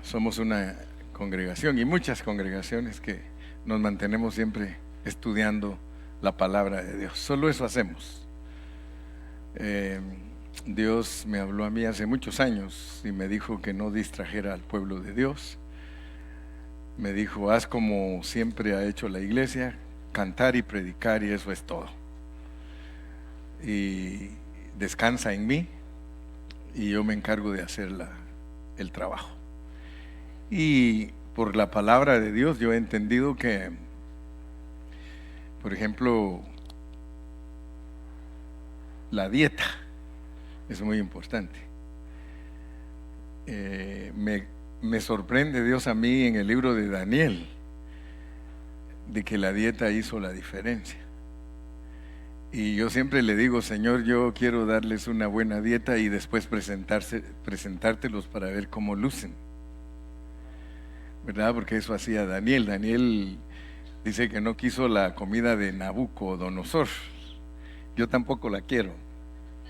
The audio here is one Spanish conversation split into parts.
somos una congregación y muchas congregaciones que nos mantenemos siempre estudiando la palabra de Dios. Solo eso hacemos. Dios me habló a mí hace muchos años y me dijo que no distrajera al pueblo de Dios. Me dijo, haz como siempre ha hecho la iglesia, cantar y predicar, y eso es todo. Y descansa en mí y yo me encargo de hacer el trabajo. Y por la palabra de Dios yo he entendido que, por ejemplo, la dieta es muy importante. Me sorprende Dios a mí en el libro de Daniel de que la dieta hizo la diferencia. Y yo siempre le digo, Señor, yo quiero darles una buena dieta y después presentártelos para ver cómo lucen, ¿verdad? Porque eso hacía Daniel. Daniel dice que no quiso la comida de Nabucodonosor. Yo tampoco la quiero.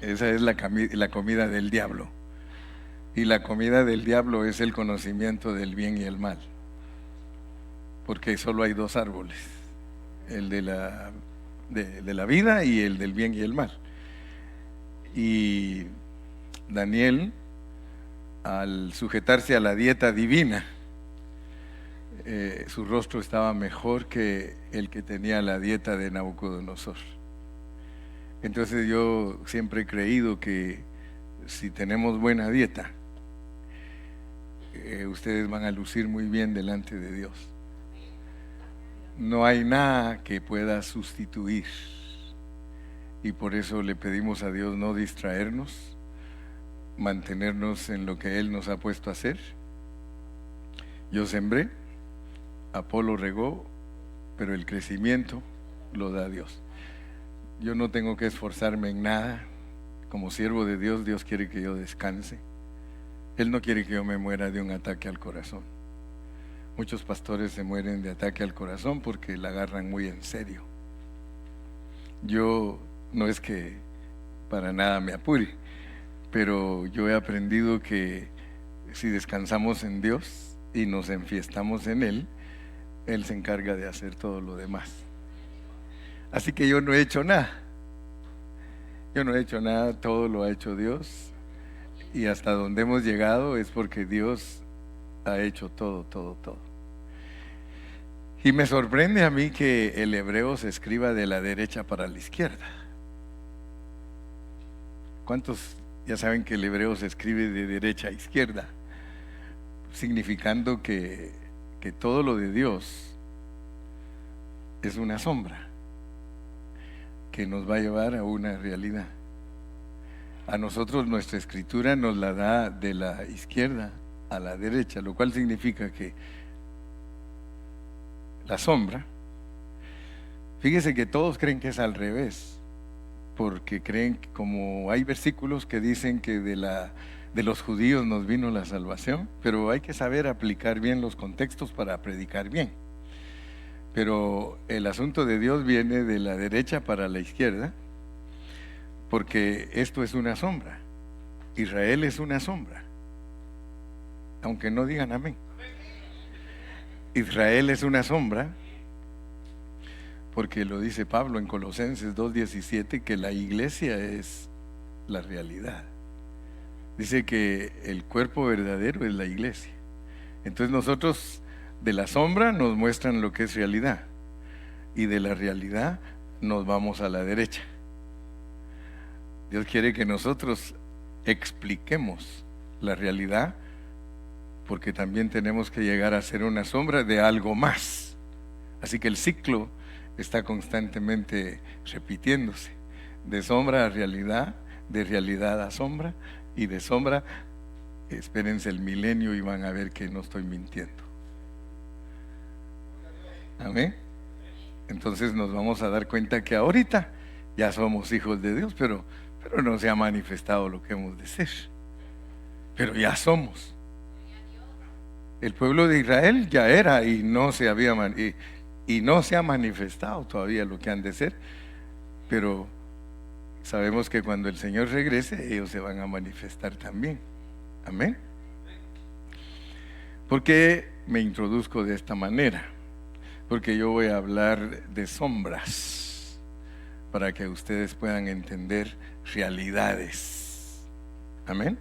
Esa es la comida del diablo. Y la comida del diablo es el conocimiento del bien y el mal. Porque solo hay dos árboles: el de la vida y el del bien y el mal. Y Daniel, al sujetarse a la dieta divina, su rostro estaba mejor que el que tenía la dieta de Nabucodonosor. Entonces yo siempre he creído que si tenemos buena dieta, ustedes van a lucir muy bien delante de Dios. No hay nada que pueda sustituir. Y por eso le pedimos a Dios no distraernos, mantenernos en lo que Él nos ha puesto a hacer. Yo sembré, Apolo regó, pero el crecimiento lo da Dios. Yo no tengo que esforzarme en nada. Como siervo de Dios, Dios quiere que yo descanse. Él no quiere que yo me muera de un ataque al corazón. Muchos pastores se mueren de ataque al corazón porque la agarran muy en serio. Yo no es que para nada me apure, pero yo he aprendido que si descansamos en Dios y nos enfiestamos en Él, Él se encarga de hacer todo lo demás. Así que yo no he hecho nada. Yo no he hecho nada, todo lo ha hecho Dios. Y hasta donde hemos llegado es porque Dios ha hecho todo. Y me sorprende a mí que el hebreo se escriba de la derecha para la izquierda. ¿Cuántos ya saben que el hebreo se escribe de derecha a izquierda? Significando que todo lo de Dios es una sombra que nos va a llevar a una realidad. A nosotros nuestra escritura nos la da de la izquierda a la derecha, lo cual significa que la sombra, fíjese que todos creen que es al revés, porque creen que, como hay versículos que dicen que de los judíos nos vino la salvación, pero hay que saber aplicar bien los contextos para predicar bien. Pero el asunto de Dios viene de la derecha para la izquierda, porque esto es una sombra. Israel es una sombra, aunque no digan amén. Israel es una sombra, porque lo dice Pablo en Colosenses 2:17, que la iglesia es la realidad. Dice que el cuerpo verdadero es la iglesia. Entonces nosotros de la sombra nos muestran lo que es realidad, y de la realidad nos vamos a la derecha. Dios quiere que nosotros expliquemos la realidad, porque también tenemos que llegar a ser una sombra de algo más. Así que el ciclo está constantemente repitiéndose, de sombra a realidad, de realidad a sombra, y de sombra, espérense el milenio y van a ver que no estoy mintiendo. Amén. Entonces nos vamos a dar cuenta que ahorita ya somos hijos de Dios, pero no se ha manifestado lo que hemos de ser. Pero ya somos. El pueblo de Israel ya era y no se había y no se ha manifestado todavía lo que han de ser, pero sabemos que cuando el Señor regrese ellos se van a manifestar también. Amén. ¿Por qué me introduzco de esta manera? Porque yo voy a hablar de sombras para que ustedes puedan entender realidades. Amén.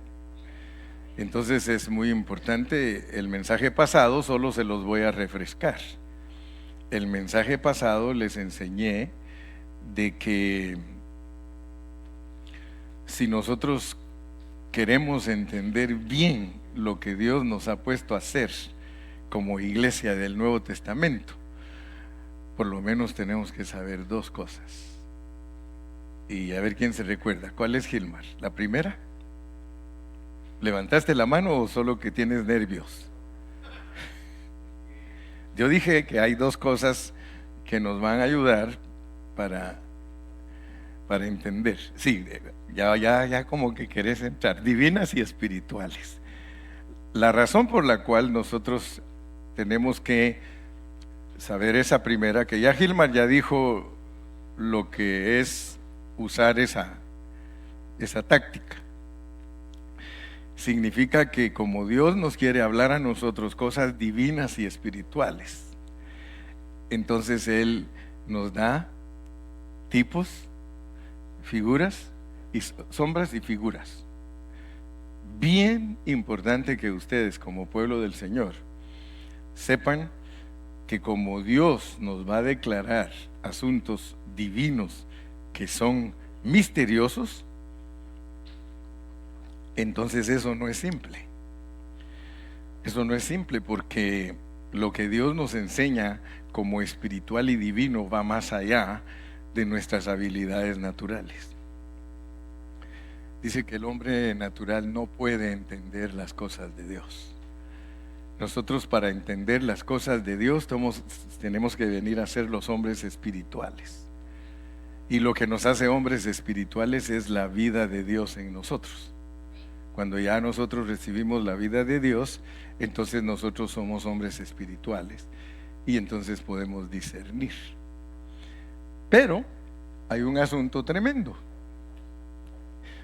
Entonces es muy importante. El mensaje pasado solo se los voy a refrescar. El mensaje pasado les enseñé de que si nosotros queremos entender bien lo que Dios nos ha puesto a hacer como iglesia del Nuevo Testamento, por lo menos tenemos que saber dos cosas. Y a ver quién se recuerda. ¿Cuál es, Gilmar? ¿La primera? ¿Levantaste la mano o solo que tienes nervios? Yo dije que hay dos cosas que nos van a ayudar para entender. Sí, ya como que querés entrar. Divinas y espirituales. La razón por la cual nosotros tenemos que saber esa primera, que ya Gilmar ya dijo lo que es usar esa táctica. Significa que como Dios nos quiere hablar a nosotros cosas divinas y espirituales, entonces Él nos da tipos, figuras, y sombras y figuras. Bien importante que ustedes como pueblo del Señor sepan que como Dios nos va a declarar asuntos divinos que son misteriosos, entonces eso no es simple. Eso no es simple porque lo que Dios nos enseña como espiritual y divino va más allá de nuestras habilidades naturales. Dice que el hombre natural no puede entender las cosas de Dios. Nosotros para entender las cosas de Dios tenemos que venir a ser los hombres espirituales. Y lo que nos hace hombres espirituales es la vida de Dios en nosotros. Cuando ya nosotros recibimos la vida de Dios, entonces nosotros somos hombres espirituales y entonces podemos discernir. Pero hay un asunto tremendo.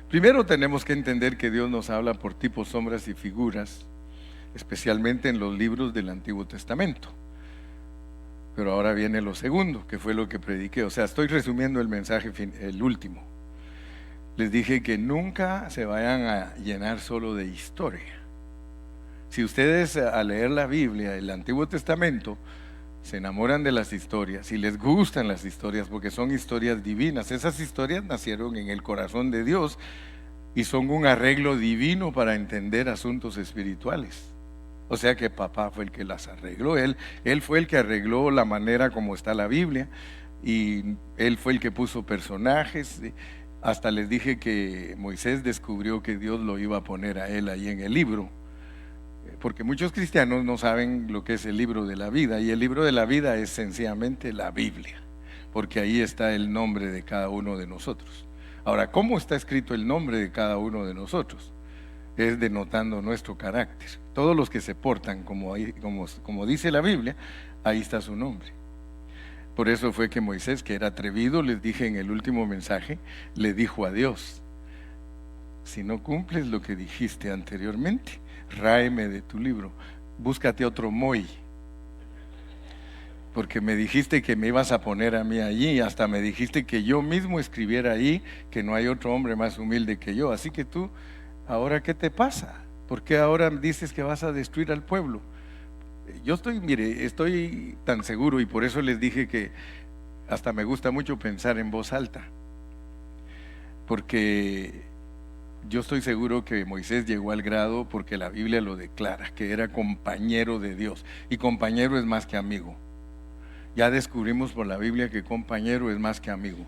Primero tenemos que entender que Dios nos habla por tipos, sombras y figuras, especialmente en los libros del Antiguo Testamento. Pero ahora viene lo segundo, que fue lo que prediqué. O sea, estoy resumiendo el mensaje, el último. Les dije que nunca se vayan a llenar solo de historia. Si ustedes al leer la Biblia, el Antiguo Testamento, se enamoran de las historias y les gustan las historias porque son historias divinas, esas historias nacieron en el corazón de Dios y son un arreglo divino para entender asuntos espirituales. O sea que papá fue el que las arregló, él fue el que arregló la manera como está la Biblia y él fue el que puso personajes. Hasta les dije que Moisés descubrió que Dios lo iba a poner a él ahí en el libro, porque muchos cristianos no saben lo que es el libro de la vida, y el libro de la vida es sencillamente la Biblia, porque ahí está el nombre de cada uno de nosotros. Ahora, ¿cómo está escrito el nombre de cada uno de nosotros? Es denotando nuestro carácter. Todos los que se portan como dice la Biblia, ahí está su nombre. Por eso fue que Moisés, que era atrevido, les dije en el último mensaje, le dijo a Dios: si no cumples lo que dijiste anteriormente, ráeme de tu libro, búscate otro Moy, porque me dijiste que me ibas a poner a mí allí, hasta me dijiste que yo mismo escribiera ahí que no hay otro hombre más humilde que yo. Así que tú, ¿ahora qué te pasa? ¿Por qué ahora dices que vas a destruir al pueblo? Yo estoy tan seguro, y por eso les dije que hasta me gusta mucho pensar en voz alta, porque yo estoy seguro que Moisés llegó al grado, porque la Biblia lo declara, que era compañero de Dios, y compañero es más que amigo. Ya descubrimos por la Biblia que compañero es más que amigo,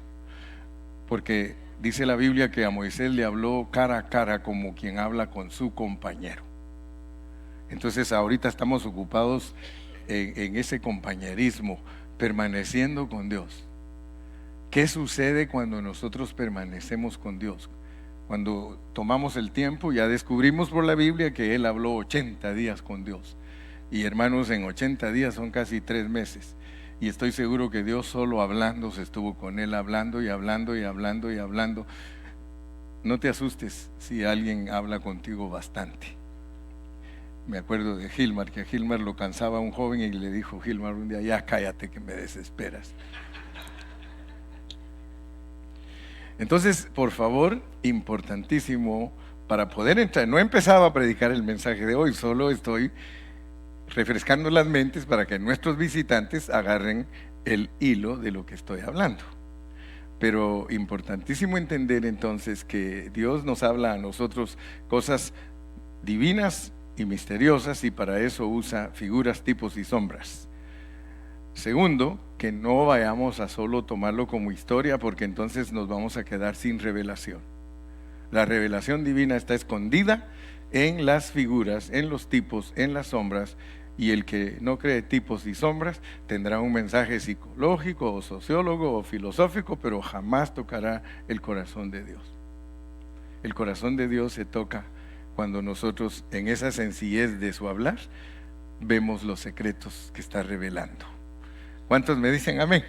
porque dice la Biblia que a Moisés le habló cara a cara como quien habla con su compañero. Entonces ahorita estamos ocupados en ese compañerismo, permaneciendo con Dios. ¿Qué sucede cuando nosotros permanecemos con Dios? Cuando tomamos el tiempo, ya descubrimos por la Biblia que Él habló 80 días con Dios. Y hermanos, en 80 días son casi 3 meses. Y estoy seguro que Dios solo hablando se estuvo con Él, hablando y hablando y hablando y hablando. No te asustes si alguien habla contigo bastante. Me acuerdo de Gilmar, que a Gilmar lo cansaba un joven y le dijo Gilmar un día: ya cállate que me desesperas. Entonces, por favor, importantísimo, para poder entrar, no he empezado a predicar el mensaje de hoy, solo estoy refrescando las mentes para que nuestros visitantes agarren el hilo de lo que estoy hablando. Pero importantísimo entender entonces que Dios nos habla a nosotros cosas divinas y misteriosas, y para eso usa figuras, tipos y sombras. Segundo, que no vayamos a solo tomarlo como historia, porque entonces nos vamos a quedar sin revelación. La revelación divina está escondida en las figuras, en los tipos, en las sombras, y el que no cree tipos y sombras tendrá un mensaje psicológico o sociólogo o filosófico, pero jamás tocará el corazón de Dios. El corazón de Dios se toca cuando nosotros, en esa sencillez de su hablar, vemos los secretos que está revelando. ¿Cuántos me dicen amén?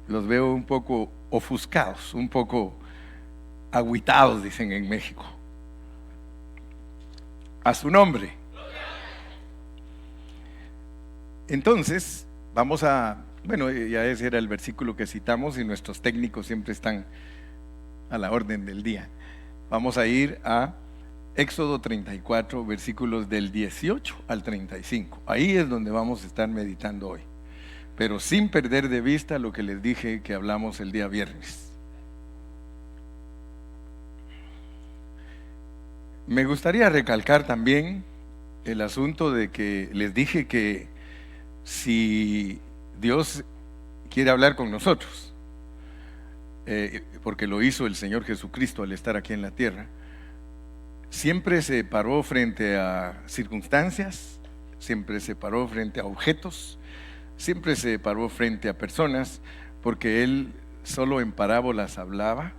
Los veo un poco ofuscados, un poco agüitados, dicen en México. A su nombre. Entonces, vamos a, bueno, ya ese era el versículo que citamos y nuestros técnicos siempre están a la orden del día. Vamos a ir a Éxodo 34, versículos del 18 al 35. Ahí es donde vamos a estar meditando hoy, pero sin perder de vista lo que les dije que hablamos el día viernes. Me gustaría recalcar también el asunto de que les dije que si Dios quiere hablar con nosotros, porque lo hizo el Señor Jesucristo al estar aquí en la tierra, siempre se paró frente a circunstancias, siempre se paró frente a objetos, siempre se paró frente a personas, porque Él solo en parábolas hablaba,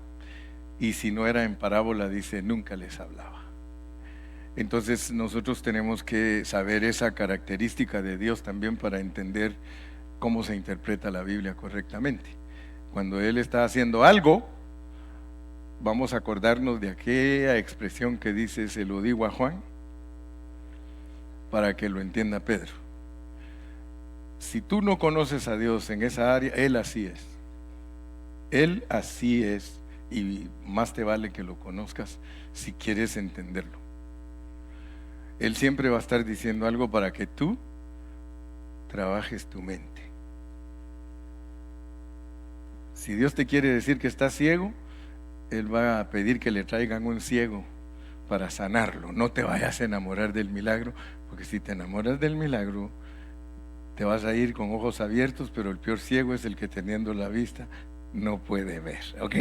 y si no era en parábola, dice, nunca les hablaba. Entonces nosotros tenemos que saber esa característica de Dios también para entender cómo se interpreta la Biblia correctamente. Cuando Él está haciendo algo, vamos a acordarnos de aquella expresión que dice, se lo digo a Juan, para que lo entienda Pedro. Si tú no conoces a Dios en esa área, Él así es. Él así es, y más te vale que lo conozcas si quieres entenderlo. Él siempre va a estar diciendo algo para que tú trabajes tu mente. Si Dios te quiere decir que estás ciego, Él va a pedir que le traigan un ciego para sanarlo. No te vayas a enamorar del milagro, porque si te enamoras del milagro, te vas a ir con ojos abiertos, pero el peor ciego es el que teniendo la vista no puede ver, ¿ok?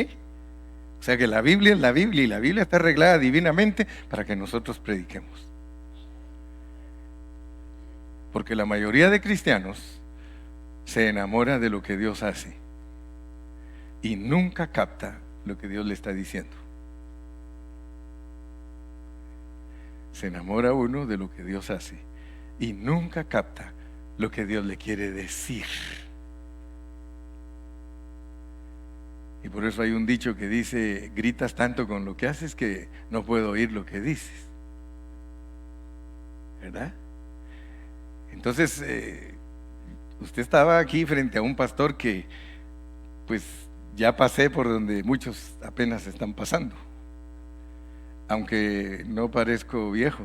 O sea que la Biblia es la Biblia, y la Biblia está arreglada divinamente para que nosotros prediquemos. Porque la mayoría de cristianos se enamora de lo que Dios hace y nunca capta lo que Dios le está diciendo. Se enamora uno de lo que Dios hace y nunca capta lo que Dios le quiere decir. Y por eso hay un dicho que dice, gritas tanto con lo que haces que no puedo oír lo que dices. ¿Verdad? Entonces, usted estaba aquí frente a un pastor que, pues, ya pasé por donde muchos apenas están pasando. Aunque no parezco viejo.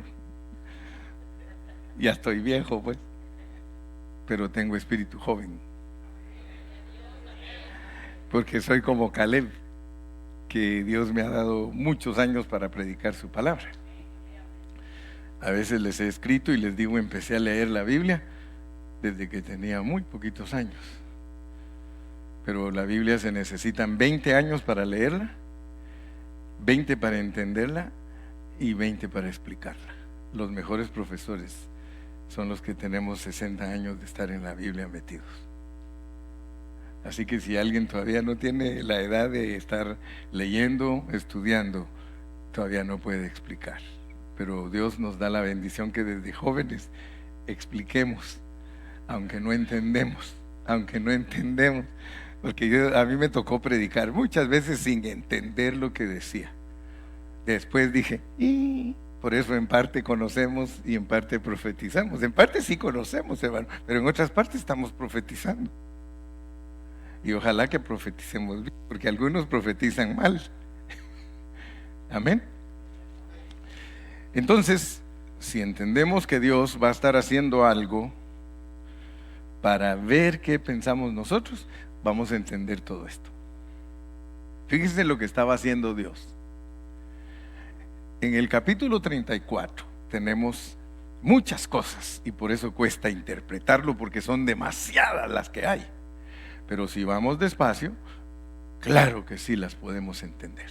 Ya estoy viejo, pues. Pero tengo espíritu joven. Porque soy como Caleb, que Dios me ha dado muchos años para predicar su palabra. A veces les he escrito y les digo, empecé a leer la Biblia desde que tenía muy poquitos años. Pero la Biblia se necesitan 20 años para leerla, 20 para entenderla y 20 para explicarla. Los mejores profesores son los que tenemos 60 años de estar en la Biblia metidos. Así que si alguien todavía no tiene la edad de estar leyendo, estudiando, todavía no puede explicar. Pero Dios nos da la bendición que desde jóvenes expliquemos, aunque no entendemos, porque a mí me tocó predicar muchas veces sin entender lo que decía. Después dije, por eso en parte conocemos y en parte profetizamos. En parte sí conocemos, hermano, pero en otras partes estamos profetizando. Y ojalá que profeticemos bien, porque algunos profetizan mal. Amén. Entonces, si entendemos que Dios va a estar haciendo algo para ver qué pensamos nosotros, vamos a entender todo esto. Fíjense lo que estaba haciendo Dios. En el capítulo 34 tenemos muchas cosas y por eso cuesta interpretarlo, porque son demasiadas las que hay. Pero si vamos despacio, claro que sí las podemos entender.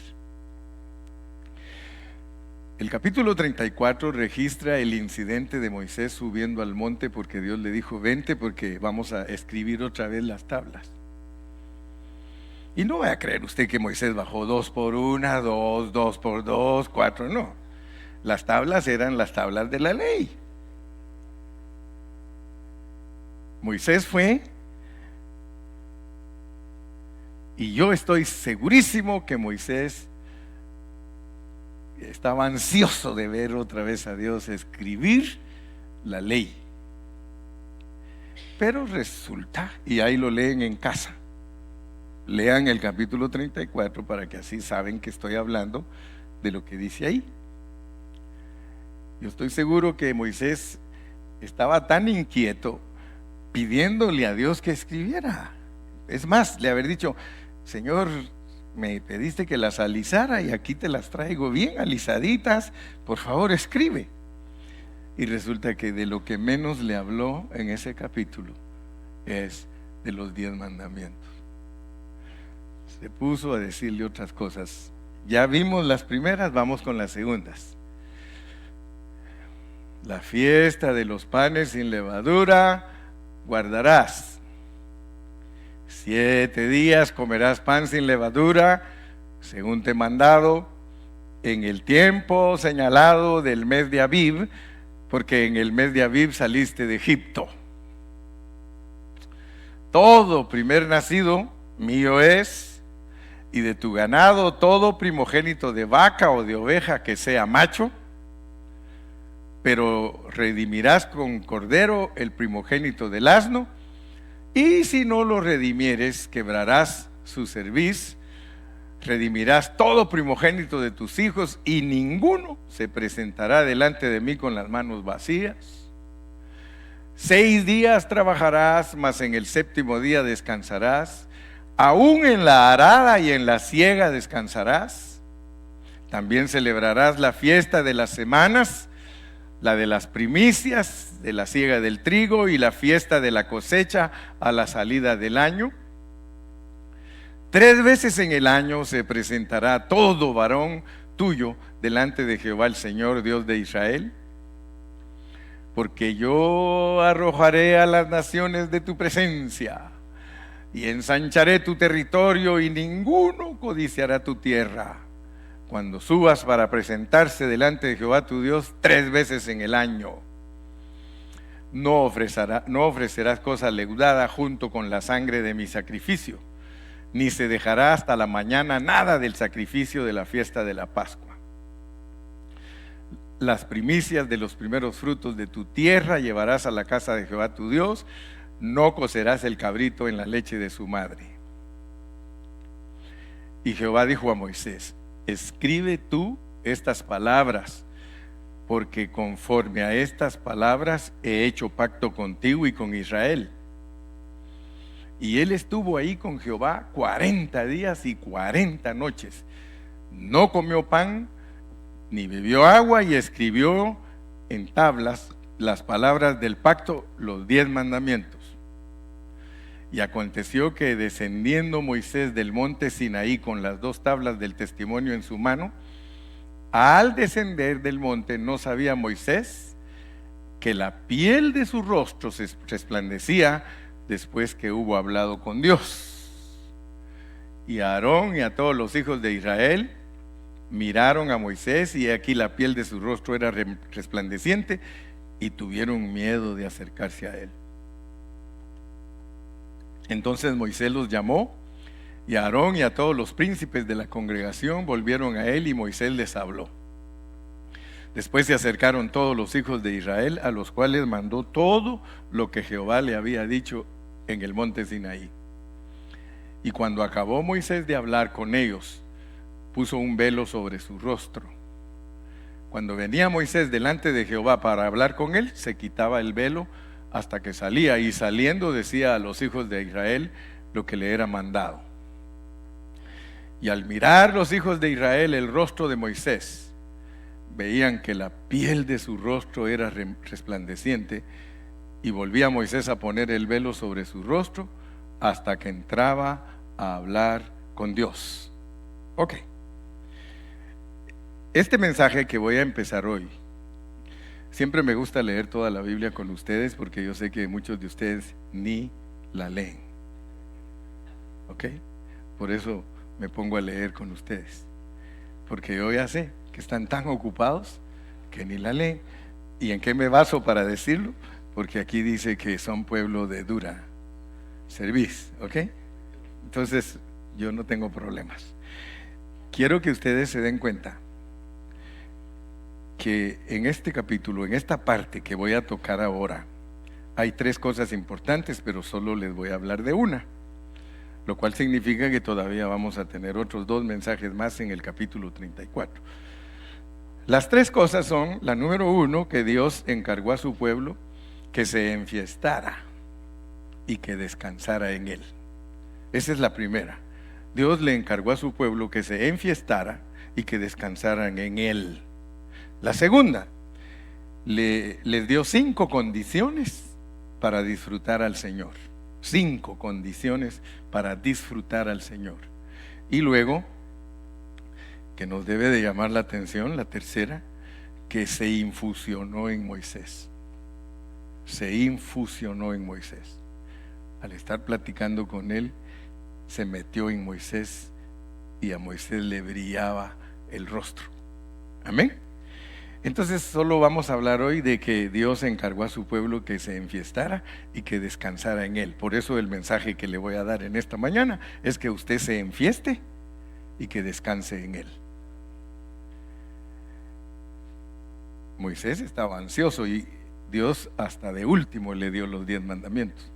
El capítulo 34 registra el incidente de Moisés subiendo al monte porque Dios le dijo: vente porque vamos a escribir otra vez las tablas. Y no va a creer usted que Moisés bajó 2 por 1, 2, 2 por 2, 4, no. Las tablas eran las tablas de la ley. Moisés fue, y yo estoy segurísimo que Moisés estaba ansioso de ver otra vez a Dios escribir la ley. Pero resulta, y ahí lo leen en casa, lean el capítulo 34 para que así saben que estoy hablando de lo que dice ahí. Yo estoy seguro que Moisés estaba tan inquieto pidiéndole a Dios que escribiera. Es más, le haber dicho: Señor, me pediste que las alisara y aquí te las traigo bien alisaditas, por favor escribe. Y resulta que de lo que menos le habló en ese capítulo es de los 10 mandamientos. Se puso a decirle otras cosas. Ya vimos las primeras, vamos con las segundas. La fiesta de los panes sin levadura guardarás. 7 días comerás pan sin levadura, según te he mandado, en el tiempo señalado del mes de Abib, porque en el mes de Abib saliste de Egipto. Todo primer nacido mío es, y de tu ganado todo primogénito de vaca o de oveja que sea macho, pero redimirás con cordero el primogénito del asno, y si no lo redimieres, quebrarás su cerviz, redimirás todo primogénito de tus hijos, y ninguno se presentará delante de mí con las manos vacías. 6 días trabajarás, mas en el 7º día descansarás. Aún en la arada y en la siega descansarás. También celebrarás la fiesta de las semanas, la de las primicias, de la siega del trigo, y la fiesta de la cosecha a la salida del año. 3 veces en el año se presentará todo varón tuyo delante de Jehová el Señor, Dios de Israel. Porque yo arrojaré a las naciones de tu presencia, y ensancharé tu territorio, y ninguno codiciará tu tierra, cuando subas para presentarse delante de Jehová tu Dios 3 veces en el año. No ofrecerás cosa leudada junto con la sangre de mi sacrificio, ni se dejará hasta la mañana nada del sacrificio de la fiesta de la Pascua. Las primicias de los primeros frutos de tu tierra llevarás a la casa de Jehová tu Dios. No cocerás el cabrito en la leche de su madre. Y Jehová dijo a Moisés: escribe tú estas palabras, porque conforme a estas palabras he hecho pacto contigo y con Israel. Y él estuvo ahí con Jehová 40 días y 40 noches. No comió pan, ni bebió agua, y escribió en tablas las palabras del pacto, los 10 mandamientos. Y aconteció que descendiendo Moisés del monte Sinaí con las 2 tablas del testimonio en su mano, al descender del monte no sabía Moisés que la piel de su rostro se resplandecía después que hubo hablado con Dios. Y a Aarón y a todos los hijos de Israel miraron a Moisés, y aquí la piel de su rostro era resplandeciente, y tuvieron miedo de acercarse a él. Entonces Moisés los llamó, y a Aarón y a todos los príncipes de la congregación volvieron a él, y Moisés les habló. Después se acercaron todos los hijos de Israel, a los cuales mandó todo lo que Jehová le había dicho en el monte Sinaí. Y cuando acabó Moisés de hablar con ellos, puso un velo sobre su rostro. Cuando venía Moisés delante de Jehová para hablar con él, se quitaba el velo hasta que salía, y saliendo decía a los hijos de Israel lo que le era mandado. Y al mirar los hijos de Israel el rostro de Moisés, veían que la piel de su rostro era resplandeciente, y volvía Moisés a poner el velo sobre su rostro hasta que entraba a hablar con Dios. Ok. Este mensaje que voy a empezar hoy, siempre me gusta leer toda la Biblia con ustedes porque yo sé que muchos de ustedes ni la leen. Ok. Por eso me pongo a leer con ustedes, porque yo ya sé que están tan ocupados que ni la leen. ¿Y en qué me baso para decirlo? Porque aquí dice que son pueblo de dura cerviz, ¿ok? Entonces yo no tengo problemas. Quiero que ustedes se den cuenta que en este capítulo, en esta parte que voy a tocar ahora, hay 3 cosas importantes, pero solo les voy a hablar de una, lo cual significa que todavía vamos a tener otros 2 mensajes más en el capítulo 34. Las 3 cosas son: la número 1, que Dios encargó a su pueblo que se enfiestara y que descansara en él. Esa es la primera. Dios le encargó a su pueblo que se enfiestara y que descansaran en él. La segunda, les dio 5 condiciones para disfrutar al Señor. 5 condiciones para disfrutar al Señor. Y luego, que nos debe de llamar la atención, la tercera, que se infusionó en Moisés. Se infusionó en Moisés. Al estar platicando con él, se metió en Moisés y a Moisés le brillaba el rostro. Amén. Entonces solo vamos a hablar hoy de que Dios encargó a su pueblo que se enfiestara y que descansara en él. Por eso el mensaje que le voy a dar en esta mañana es que usted se enfieste y que descanse en él. Moisés estaba ansioso y Dios hasta de último le dio los 10 mandamientos.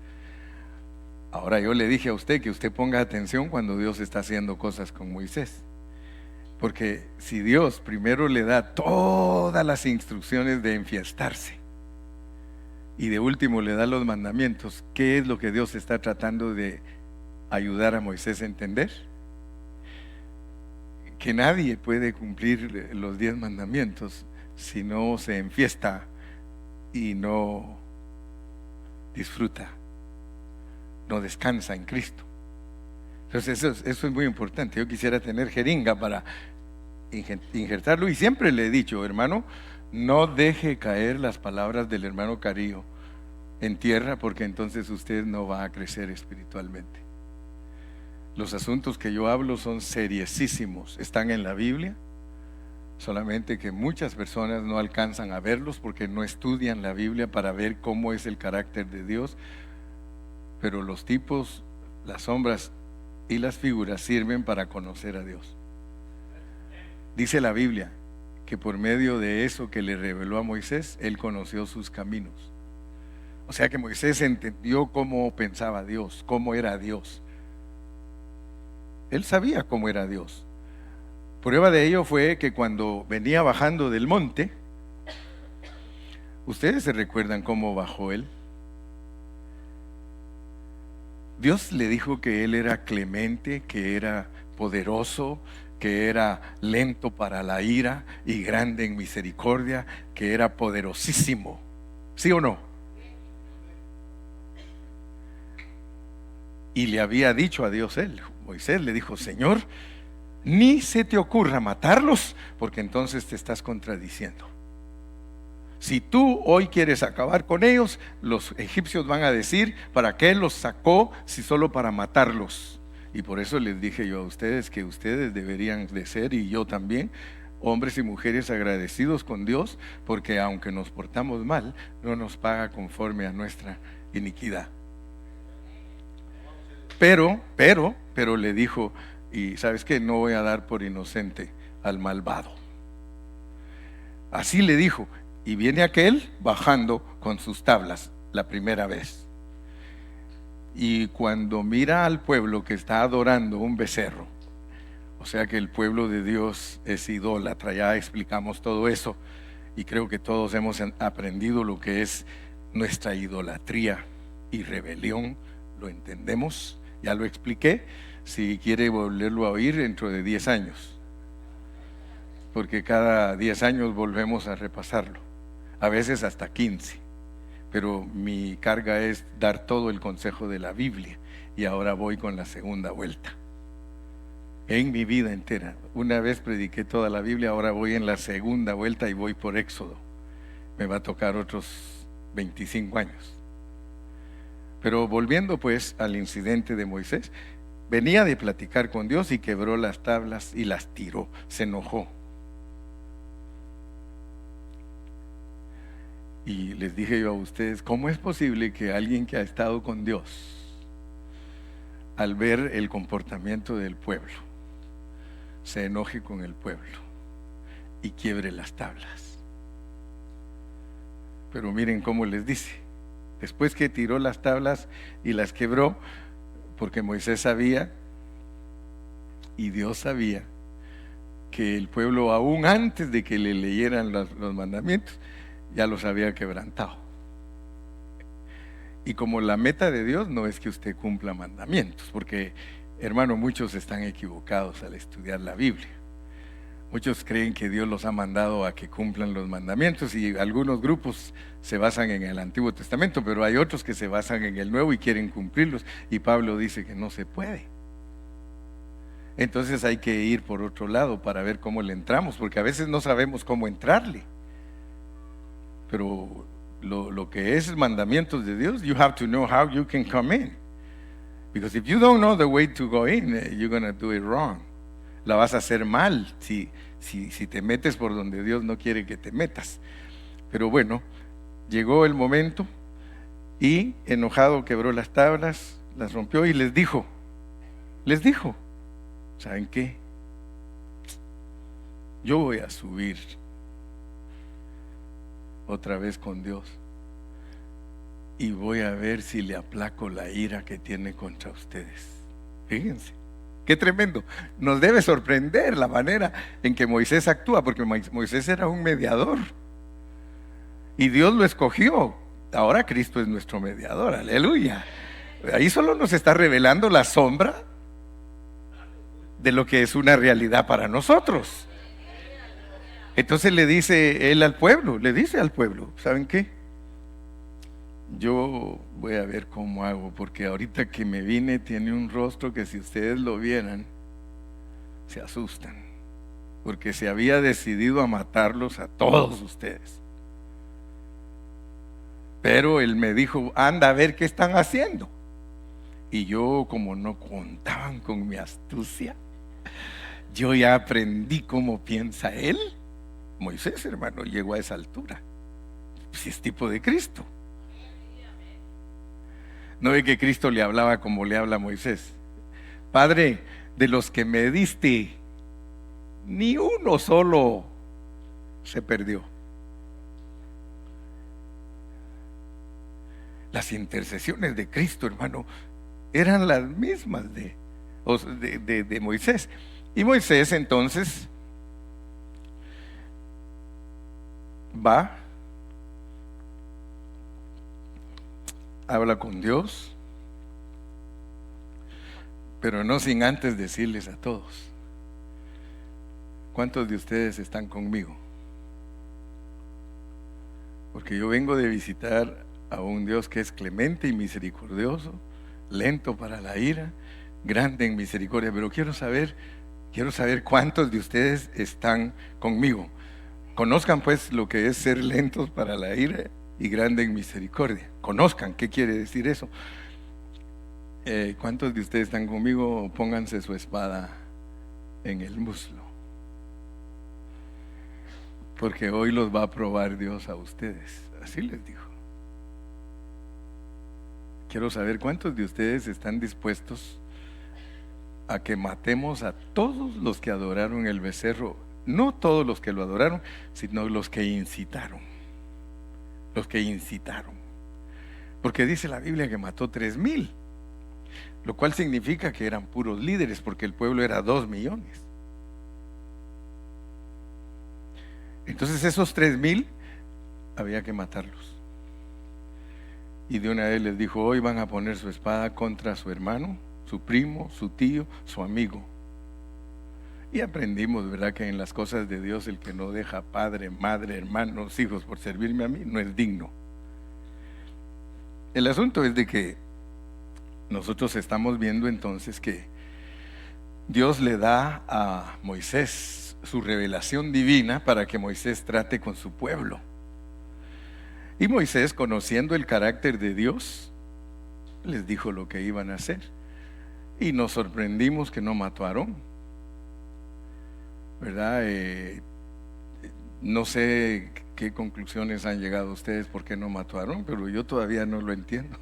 Ahora yo le dije a usted que usted ponga atención cuando Dios está haciendo cosas con Moisés. Porque si Dios primero le da todas las instrucciones de enfiestarse y de último le da los mandamientos, ¿qué es lo que Dios está tratando de ayudar a Moisés a entender? Que nadie puede cumplir los 10 mandamientos si no se enfiesta y no disfruta, no descansa en Cristo. Entonces eso es muy importante. Yo quisiera tener jeringa para injertarlo, y siempre le he dicho: hermano, no deje caer las palabras del hermano Carillo en tierra, porque entonces usted no va a crecer espiritualmente. Los asuntos que yo hablo son seriosísimos, están en la Biblia, solamente que muchas personas no alcanzan a verlos porque no estudian la Biblia para ver cómo es el carácter de Dios. Pero los tipos, las sombras y las figuras sirven para conocer a Dios. Dice la Biblia que por medio de eso que le reveló a Moisés, él conoció sus caminos. O sea que Moisés entendió cómo pensaba Dios, cómo era Dios. Él sabía cómo era Dios. Prueba de ello fue que cuando venía bajando del monte, ¿ustedes se recuerdan cómo bajó él? Dios le dijo que él era clemente, que era poderoso, que era lento para la ira y grande en misericordia, que era poderosísimo. ¿Sí o no? Y le había dicho a Dios él, Moisés le dijo: Señor, ni se te ocurra matarlos, porque entonces te estás contradiciendo. Si tú hoy quieres acabar con ellos, los egipcios van a decir: ¿para qué los sacó si solo para matarlos? Y por eso les dije yo a ustedes que ustedes deberían de ser, y yo también, hombres y mujeres agradecidos con Dios, porque aunque nos portamos mal, no nos paga conforme a nuestra iniquidad. Pero le dijo: y ¿sabes qué? No voy a dar por inocente al malvado. Así le dijo. Y viene aquel bajando con sus tablas la primera vez. Y cuando mira al pueblo que está adorando un becerro, o sea que el pueblo de Dios es idólatra, ya explicamos todo eso. Y creo que todos hemos aprendido lo que es nuestra idolatría y rebelión. Lo entendemos, ya lo expliqué. Si quiere volverlo a oír dentro de 10 años, porque cada 10 años volvemos a repasarlo, a veces hasta 15. Pero mi carga es dar todo el consejo de la Biblia, y ahora voy con la segunda vuelta. En mi vida entera, una vez prediqué toda la Biblia, ahora voy en la segunda vuelta y voy por Éxodo. Me va a tocar otros 25 años. Pero volviendo pues al incidente de Moisés, venía de platicar con Dios y quebró las tablas y las tiró, se enojó. Y les dije yo a ustedes, ¿cómo es posible que alguien que ha estado con Dios, al ver el comportamiento del pueblo, se enoje con el pueblo y quiebre las tablas? Pero miren cómo les dice, después que tiró las tablas y las quebró, porque Moisés sabía y Dios sabía que el pueblo, aún antes de que le leyeran los mandamientos, ya los había quebrantado. Y como la meta de Dios no es que usted cumpla mandamientos, porque hermano, muchos están equivocados al estudiar la Biblia. Muchos creen que Dios los ha mandado a que cumplan los mandamientos, y algunos grupos se basan en el Antiguo Testamento, pero hay otros que se basan en el Nuevo y quieren cumplirlos, y Pablo dice que no se puede. Entonces hay que ir por otro lado para ver cómo le entramos, porque a veces no sabemos cómo entrarle. Pero lo que es mandamientos de Dios, you have to know how you can come in. Because if you don't know the way to go in, you're going to do it wrong. La vas a hacer mal si te metes por donde Dios no quiere que te metas. Pero bueno, llegó el momento y enojado quebró las tablas, las rompió y les dijo, ¿saben qué? Yo voy a subir otra vez con Dios y voy a ver si le aplaco la ira que tiene contra ustedes. Fíjense, qué tremendo. Nos debe sorprender la manera en que Moisés actúa, porque Moisés era un mediador y Dios lo escogió. Ahora Cristo es nuestro mediador, aleluya. Ahí solo nos está revelando la sombra de lo que es una realidad para nosotros. Entonces le dice él al pueblo, ¿saben qué? Yo voy a ver cómo hago, porque ahorita que me vine tiene un rostro que si ustedes lo vieran, se asustan, porque se había decidido a matarlos a todos ustedes. Pero él me dijo, anda a ver qué están haciendo. Y yo, como no contaban con mi astucia, yo ya aprendí cómo piensa él. Moisés, hermano, llegó a esa altura. Si es tipo de Cristo. No ve que Cristo le hablaba como le habla a Moisés. Padre, de los que me diste, ni uno solo se perdió. Las intercesiones de Cristo, hermano, eran las mismas de Moisés. Y Moisés entonces va, habla con Dios, pero no sin antes decirles a todos, ¿cuántos de ustedes están conmigo? Porque yo vengo de visitar a un Dios que es clemente y misericordioso, lento para la ira, grande en misericordia, pero quiero saber cuántos de ustedes están conmigo. Conozcan pues lo que es ser lentos para la ira y grande en misericordia. Conozcan qué quiere decir eso. ¿Cuántos de ustedes están conmigo? Pónganse su espada en el muslo, porque hoy los va a probar Dios a ustedes. Así les dijo. Quiero saber cuántos de ustedes están dispuestos a que matemos a todos los que adoraron el becerro no todos los que lo adoraron, sino los que incitaron. Los que incitaron. Porque dice la Biblia que mató 3,000, lo cual significa que eran puros líderes, porque el pueblo era 2 millones. Entonces esos 3,000 había que matarlos. Y de una vez les dijo: hoy van a poner su espada contra su hermano, su primo, su tío, su amigo. Y aprendimos, ¿verdad?, que en las cosas de Dios el que no deja padre, madre, hermanos, hijos por servirme a mí no es digno. El asunto es de que nosotros estamos viendo entonces que Dios le da a Moisés su revelación divina para que Moisés trate con su pueblo. Y Moisés, conociendo el carácter de Dios, les dijo lo que iban a hacer. Y nos sorprendimos que no mató a Aarón, ¿verdad? No sé qué conclusiones han llegado ustedes por qué no mató a Aarón, pero yo todavía no lo entiendo.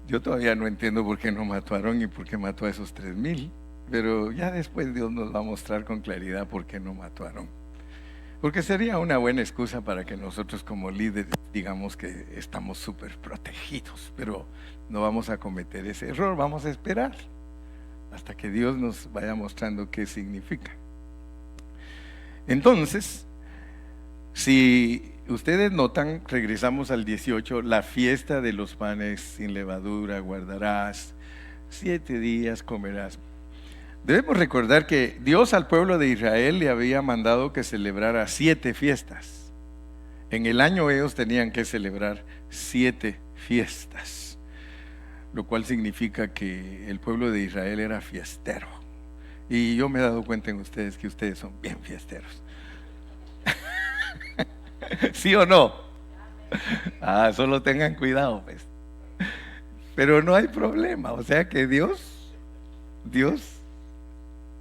Yo todavía no entiendo por qué no mató a Aarón y por qué mató a esos 3,000. Pero ya después Dios nos va a mostrar con claridad por qué no mató a Aarón. Porque sería una buena excusa para que nosotros como líderes digamos que estamos súper protegidos, pero no vamos a cometer ese error, vamos a esperar hasta que Dios nos vaya mostrando qué significa. Entonces, si ustedes notan, regresamos al 18, la fiesta de los panes sin levadura guardarás, 7 días comerás. Debemos recordar que Dios al pueblo de Israel le había mandado que celebrara 7 fiestas. En el año ellos tenían que celebrar 7 fiestas, lo cual significa que el pueblo de Israel era fiestero. Y yo me he dado cuenta en ustedes que ustedes son bien fiesteros. ¿Sí o no? Solo tengan cuidado, pues. Pero no hay problema, o sea que Dios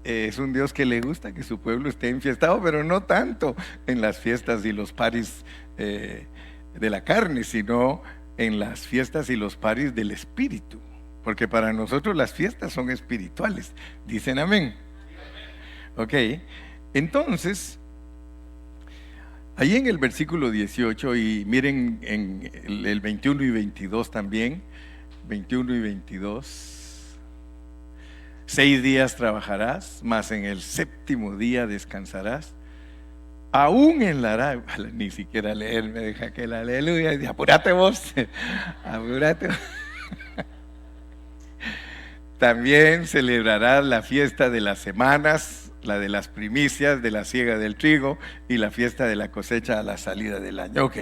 es un Dios que le gusta que su pueblo esté enfiestado, pero no tanto en las fiestas y los paris de la carne, sino en las fiestas y los paris del espíritu, porque para nosotros las fiestas son espirituales. ¿Dicen amén? Ok, entonces ahí en el versículo 18, y miren en el 21 y 22 también, 21 y 22, 6 días trabajarás, mas en el 7º día descansarás. Aún en la ni siquiera leer me deja que la aleluya, y apúrate vos, apúrate. También celebrarás la fiesta de las semanas, la de las primicias, de la siega del trigo y la fiesta de la cosecha a la salida del año. Ok.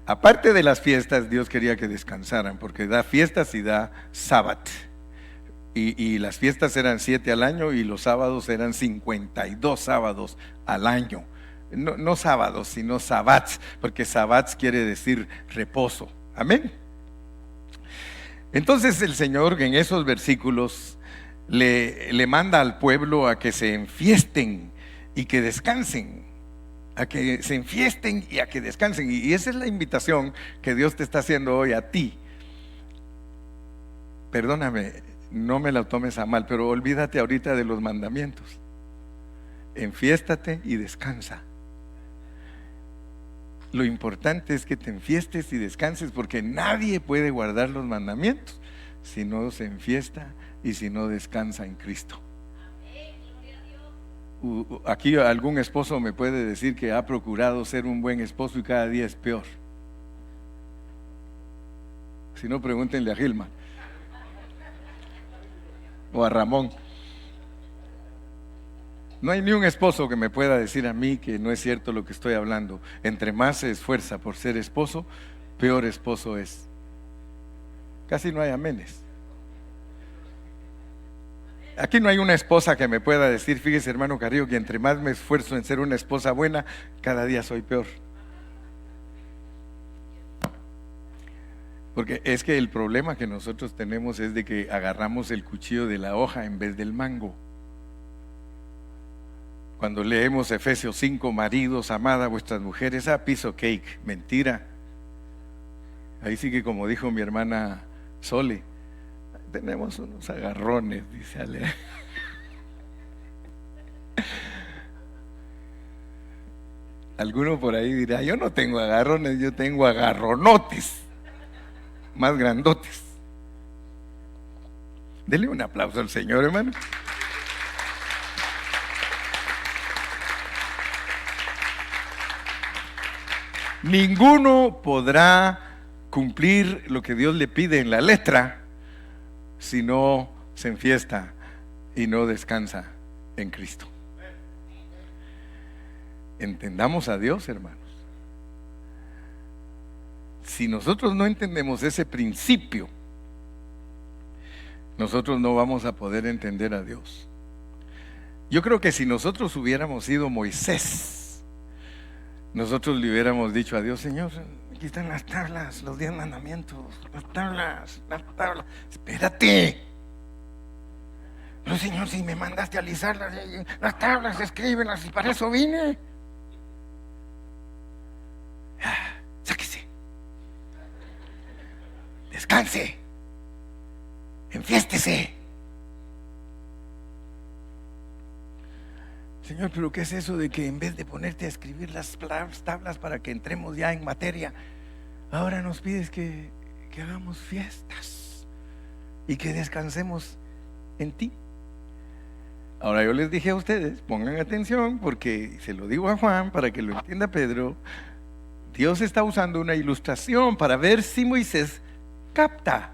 Aparte de las fiestas, Dios quería que descansaran, porque da fiestas y da sábado. Y las fiestas eran 7 al año y los sábados eran 52 sábados al año. No sábados, sino sabbats, porque sabbats quiere decir reposo. Amén. Entonces el Señor en esos versículos le manda al pueblo a que se enfiesten y que descansen. A que se enfiesten y a que descansen. Y esa es la invitación que Dios te está haciendo hoy a ti. Perdóname, no me la tomes a mal, pero olvídate ahorita de los mandamientos. Enfiéstate y descansa. Lo importante es que te enfiestes y descanses, porque nadie puede guardar los mandamientos si no se enfiesta y si no descansa en Cristo. Aquí algún esposo me puede decir que ha procurado ser un buen esposo y cada día es peor. Si no, pregúntenle a Gilma o a Ramón. No hay ni un esposo que me pueda decir a mí que no es cierto lo que estoy hablando. Entre más se esfuerza por ser esposo, peor esposo es. Casi no hay amenes. Aquí no hay una esposa que me pueda decir: fíjese, hermano Carrillo, que entre más me esfuerzo en ser una esposa buena, cada día soy peor. Porque es que el problema que nosotros tenemos es de que agarramos el cuchillo de la hoja en vez del mango. Cuando leemos Efesios 5, maridos, amad a vuestras mujeres, piece of cake, mentira. Ahí sí que, como dijo mi hermana Sole, tenemos unos agarrones, dice Ale. Alguno por ahí dirá, yo no tengo agarrones, yo tengo agarronotes, más grandotes. Dele un aplauso al Señor, hermano. Ninguno podrá cumplir lo que Dios le pide en la letra si no se enfiesta y no descansa en Cristo. Entendamos a Dios, hermanos. Si nosotros no entendemos ese principio, nosotros no vamos a poder entender a Dios. Yo creo que si nosotros hubiéramos sido Moisés, nosotros le hubiéramos dicho a Dios: Señor, aquí están las tablas, los 10 mandamientos, las tablas. Espérate. No, Señor, si me mandaste a alisar las tablas, escríbelas, y para eso vine. Sáquese. Descanse. Enfiéstese. Señor, pero ¿qué es eso de que en vez de ponerte a escribir las tablas para que entremos ya en materia, ahora nos pides que hagamos fiestas y que descansemos en ti? Ahora yo les dije a ustedes, pongan atención, porque se lo digo a Juan para que lo entienda Pedro. Dios está usando una ilustración para ver si Moisés capta.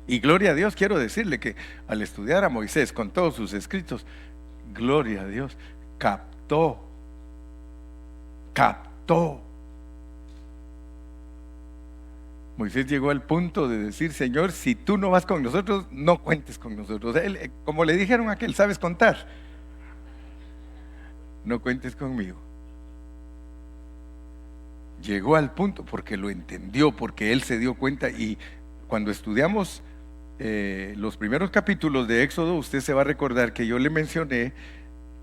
Y gloria a Dios, quiero decirle que al estudiar a Moisés con todos sus escritos, gloria a Dios, captó. Moisés llegó al punto de decir: Señor, si tú no vas con nosotros, no cuentes con nosotros. Él, como le dijeron a aquel, ¿sabes contar? No cuentes conmigo. Llegó al punto porque lo entendió, porque él se dio cuenta. Y cuando estudiamos los primeros capítulos de Éxodo, usted se va a recordar que yo le mencioné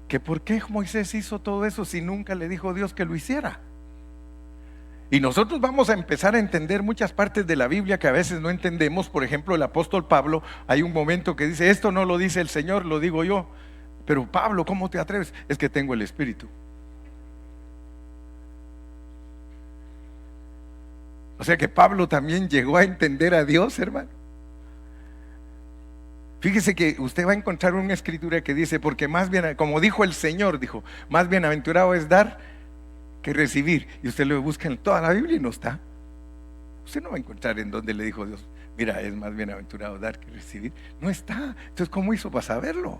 que por qué Moisés hizo todo eso si nunca le dijo Dios que lo hiciera. Y nosotros vamos a empezar a entender muchas partes de la Biblia que a veces no entendemos. Por ejemplo, el apóstol Pablo, hay un momento que dice: esto no lo dice el Señor, lo digo yo. Pero Pablo, ¿cómo te atreves? Es que tengo el Espíritu. O sea que Pablo también llegó a entender a Dios, hermano. Fíjese que usted va a encontrar una escritura que dice: porque más bien, como dijo el Señor, dijo, más bienaventurado es dar que recibir. Y usted lo busca en toda la Biblia y no está. Usted no va a encontrar en donde le dijo Dios: mira, es más bienaventurado dar que recibir. No está. Entonces, ¿cómo hizo para saberlo?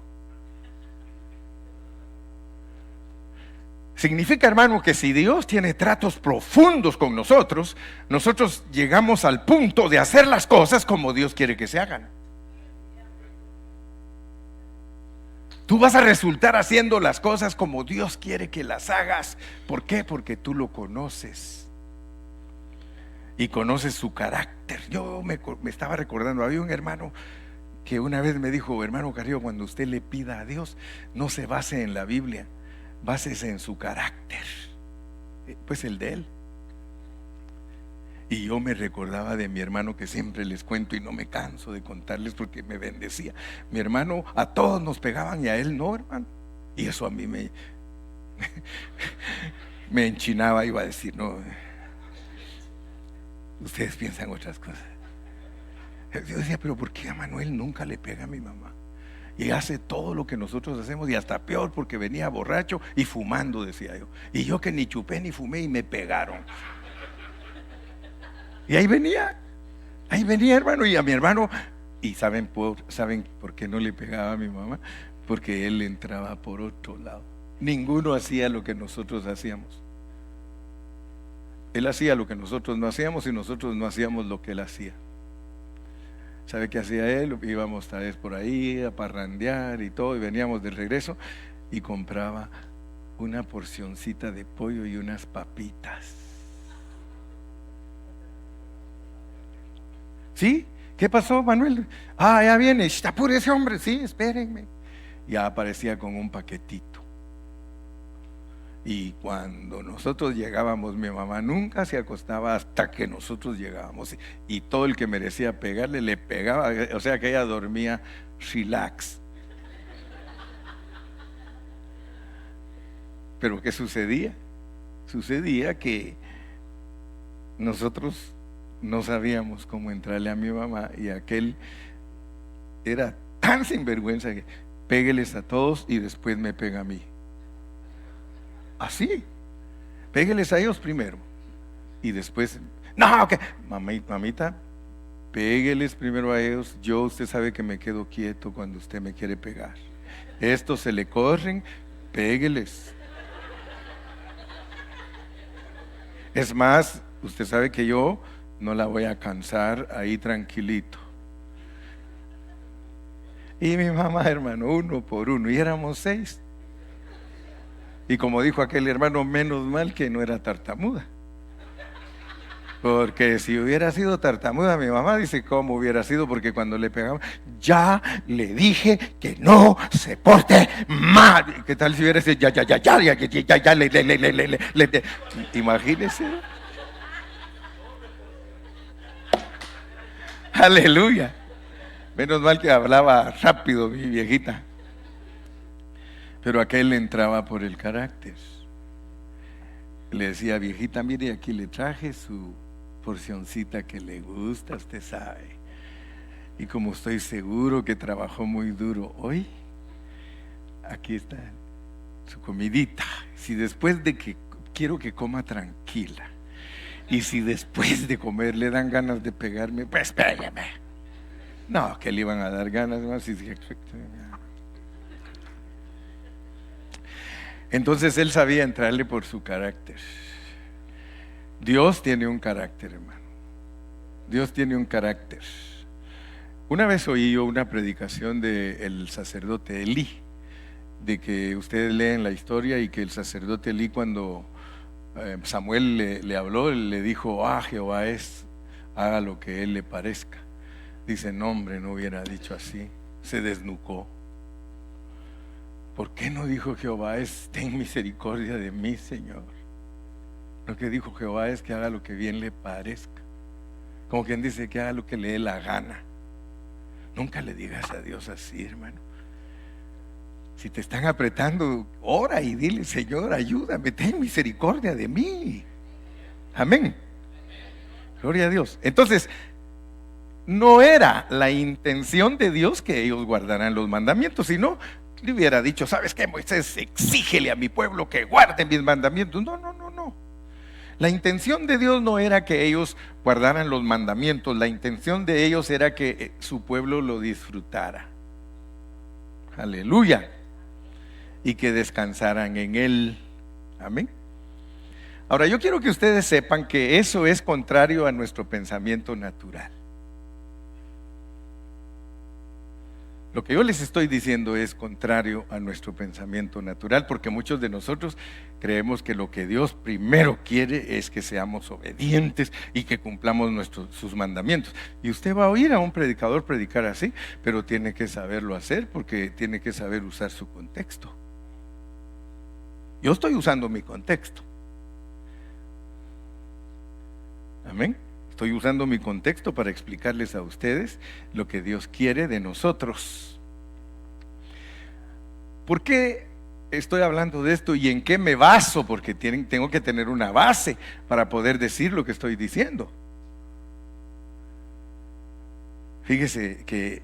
Significa, hermano, que si Dios tiene tratos profundos con nosotros, nosotros llegamos al punto de hacer las cosas como Dios quiere que se hagan. Tú vas a resultar haciendo las cosas como Dios quiere que las hagas. ¿Por qué? Porque tú lo conoces y conoces su carácter. Yo me estaba recordando, había un hermano que una vez me dijo: hermano Carrillo, cuando usted le pida a Dios, no se base en la Biblia, básese en su carácter, pues el de él. Y yo me recordaba de mi hermano, que siempre les cuento y no me canso de contarles porque me bendecía. Mi hermano, a todos nos pegaban y a él no, hermano. Y eso a mí me enchinaba. Iba a decir: no, ustedes piensan otras cosas. Yo decía: pero ¿por qué a Manuel nunca le pega a mi mamá? Y hace todo lo que nosotros hacemos, y hasta peor, porque venía borracho y fumando, decía yo. Y yo que ni chupé ni fumé y me pegaron. Y ahí venía, hermano. Y a mi hermano, y ¿saben por qué no le pegaba a mi mamá? Porque él entraba por otro lado. Ninguno hacía lo que nosotros hacíamos. Él hacía lo que nosotros no hacíamos y nosotros no hacíamos lo que él hacía. ¿Sabe qué hacía él? Íbamos tal vez por ahí a parrandear y todo, y veníamos de regreso y compraba una porcioncita de pollo y unas papitas. ¿Sí? ¿Qué pasó, Manuel? Ya viene, apure ese hombre. Sí, espérenme. Ya aparecía con un paquetito. Y cuando nosotros llegábamos, mi mamá nunca se acostaba hasta que nosotros llegábamos. Y todo el que merecía pegarle, le pegaba. O sea que ella dormía relax. Pero ¿qué sucedía? Sucedía que nosotros no sabíamos cómo entrarle a mi mamá y aquel era tan sinvergüenza que pégueles a todos y después me pega a mí. Así, pégueles a ellos primero y después, no, que mamita, pégueles primero a ellos. Usted sabe que me quedo quieto cuando usted me quiere pegar. Estos se le corren, pégueles. Es más, usted sabe que yo no la voy a cansar ahí tranquilito. Y mi mamá, hermano, uno por uno, y éramos 6. Y como dijo aquel hermano, menos mal que no era tartamuda. Porque si hubiera sido tartamuda, mi mamá dice cómo hubiera sido, porque cuando le pegaba, ya le dije que no se porte mal. ¿Qué tal si hubiera sido imagínese? Aleluya. Menos mal que hablaba rápido mi viejita. Pero aquel le entraba por el carácter. Le decía, viejita, mire, aquí le traje su porcioncita que le gusta, usted sabe. Y como estoy seguro que trabajó muy duro hoy, aquí está su comidita. Si después de que quiero que coma tranquila, y si después de comer le dan ganas de pegarme, pues pégame. No, que le iban a dar ganas más. Entonces él sabía entrarle por su carácter. Dios tiene un carácter, hermano. Dios tiene un carácter. Una vez oí yo una predicación del sacerdote Elí, de que ustedes leen la historia y que el sacerdote Elí, cuando Samuel le habló, le dijo, Jehová haga lo que él le parezca. Dice, no, hombre, no hubiera dicho así. Se desnucó. ¿Por qué no dijo Jehová ten misericordia de mí, Señor? Lo que dijo Jehová es que haga lo que bien le parezca. Como quien dice que haga lo que le dé la gana. Nunca le digas a Dios así, hermano. Si te están apretando, ora y dile, Señor, ayúdame, ten misericordia de mí. Amén. Gloria a Dios. Entonces, no era la intención de Dios que ellos guardaran los mandamientos, sino le hubiera dicho, ¿sabes qué, Moisés? Exígele a mi pueblo que guarden mis mandamientos. No. La intención de Dios no era que ellos guardaran los mandamientos. La intención de ellos era que su pueblo lo disfrutara. Aleluya. Y que descansaran en él. Amén. Ahora, yo quiero que ustedes sepan que eso es contrario a nuestro pensamiento natural. Lo que yo les estoy diciendo es contrario a nuestro pensamiento natural, porque muchos de nosotros creemos que lo que Dios primero quiere es que seamos obedientes y que cumplamos sus mandamientos. Y usted va a oír a un predicador predicar así, pero tiene que saberlo hacer porque tiene que saber usar su contexto. Yo estoy usando mi contexto. Amén. Estoy usando mi contexto para explicarles a ustedes lo que Dios quiere de nosotros. ¿Por qué estoy hablando de esto y en qué me baso? Porque tengo que tener una base para poder decir lo que estoy diciendo. Fíjese que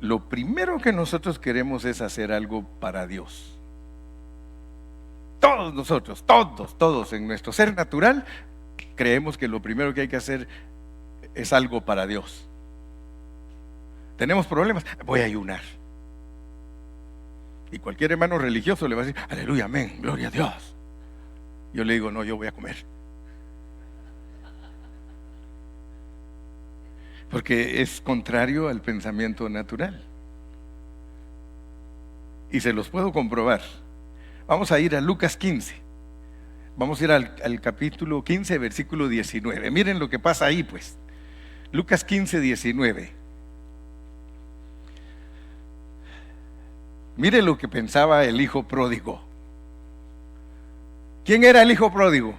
lo primero que nosotros queremos es hacer algo para Dios. Todos nosotros, todos en nuestro ser natural, creemos que lo primero que hay que hacer es algo para Dios. Tenemos problemas, voy a ayunar. Y cualquier hermano religioso le va a decir, aleluya, amén, gloria a Dios. Yo le digo, no, yo voy a comer. Porque es contrario al pensamiento natural. Y se los puedo comprobar. Vamos a ir a Lucas 15. Vamos a ir al capítulo 15, versículo 19. Miren lo que pasa ahí, pues. Lucas 15, 19. Miren lo que pensaba el hijo pródigo. ¿Quién era el hijo pródigo?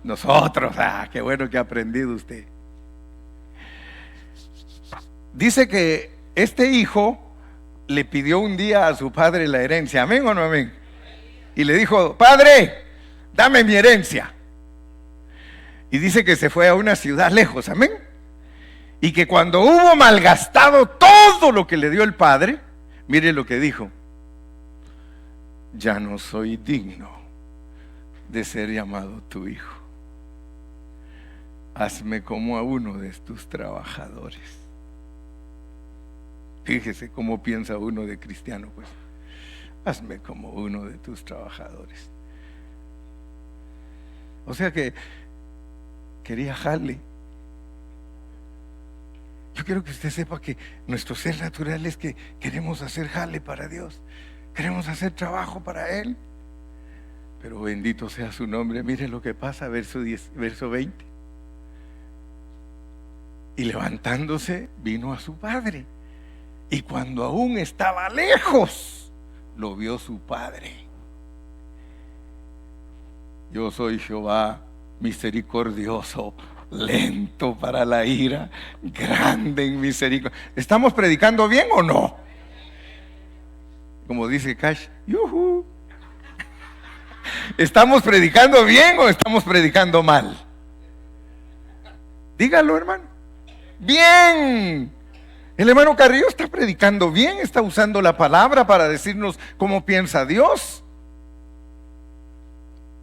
Nosotros. Qué bueno que ha aprendido usted. Dice que este hijo le pidió un día a su padre la herencia. ¿Amén o no amén? y le dijo: Padre, dame mi herencia. Y dice que se fue a una ciudad lejos, amén. Y que cuando hubo malgastado todo lo que le dio el padre, mire lo que dijo: ya no soy digno de ser llamado tu hijo. Hazme como a uno de tus trabajadores. Fíjese cómo piensa uno de cristiano, pues. Hazme como uno de tus trabajadores. O sea que quería jale. Yo quiero que usted sepa que nuestro ser natural es que queremos hacer jale para Dios, queremos hacer trabajo para Él. Pero bendito sea su nombre. Mire lo que pasa, verso 20. Y levantándose vino a su padre, y cuando aún estaba lejos lo vio su padre. Yo soy Jehová misericordioso, lento para la ira, grande en misericordia. ¿Estamos predicando bien o no? Como dice Cash, ¡yujú! ¿Estamos predicando bien o estamos predicando mal? Dígalo, hermano. Bien. El hermano Carrillo está predicando bien, está usando la palabra para decirnos cómo piensa Dios.